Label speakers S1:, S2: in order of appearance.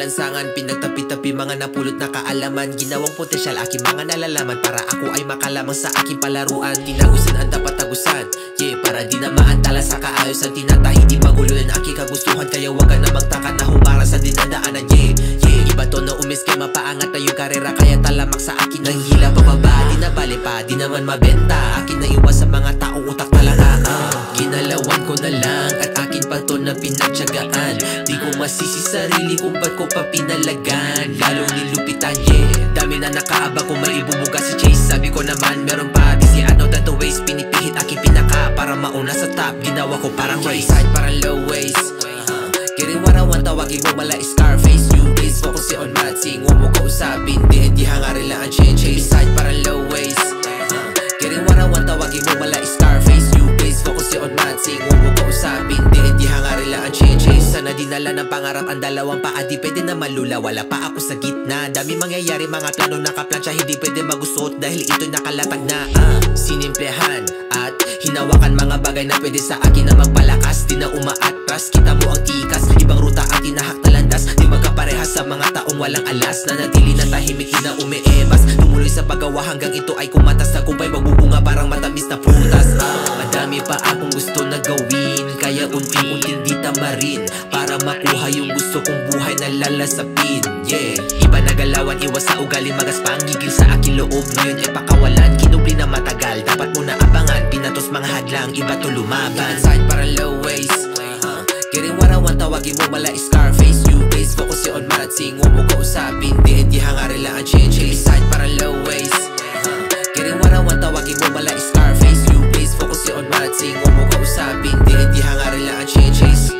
S1: lansangan, pinagtapi-tapi mga napulot na kaalaman. Ginawang potensyal aking mga nalalaman para ako ay makalamang sa aking palaruan. Tinagusan ang dapat tagusan, yeah, para di na maantala sa kaayusan. Tinatahi di magulo ang aking kagustuhan, kaya wag ka na magtaka na humara sa dinadaanan, yeah, yeah. Iba to na umis kay mapaangat na yung karera, kaya talamak sa akin ng hila pababa. Di na bale pa, di naman mabenta, akin na iwas sa mga taong utak talaga. Ginalawan ko na lang at akin pa to na pinagtyagaan. Di ko masisi sarili kung ba't ko pa pinalagan, lalong nilupitan, yeah. Dami na nakaaba kung may ibubuga si Chase. Sabi ko naman meron pa, di si ano that the ways. Pinipihit aking pinaka para mauna sa top. Ginawa ko parang race, side parang low waist. Getting what I want, tawagin mo mala Scarface. You please focus on matching, huwag mo kausapin, di hangarin lang ang change. Side parang low waist. Getting what I want, tawagin mo mala Scarface. You please focus on matching, huwag mo kausapin, di hangarin lang ang change. Sana dinala ng pangarap ang dalawang paa, di pwede na malula, wala pa ako sa gitna. Dami mangyayari, mga plano nakaplansya, hindi pwede magusot dahil ito'y nakalatag na. Sinimplehan at hinawakan mga bagay na pwede sa akin na magpalakas, di na umaatras. Kita mo ang tikas, ibang ruta ang tinahak na landas. Di magkaparehas sa mga taong walang alas, na natili na tahimik, di na umeebas. Tumuloy sa paggawa hanggang ito ay kumatas. Tagumpay magbubunga parang matamis na prutas. Madami pa akong gusto na gawin, kaya unti-unting di tamarin para makuha yung gusto kong buhay na lalasapin, yeah. Iba na galawan, iwas sa ugali, magaspang gigil sa aking loob. Ngayon ay pakawalan, kinubli na matagal, dapat mo na abangan. Pinatos mga hadlang, iba to lumaban. Side parang low waist. Getting what I want, tawagin mo mala Scarface. You please focus on matching, huwag mo kausapin, di hangarin lang ang change. Side parang low waist. Getting what I want, tawagin mo mala Scarface. You please focus on matching, huwag mo kausapin, di hangarin lang ang change.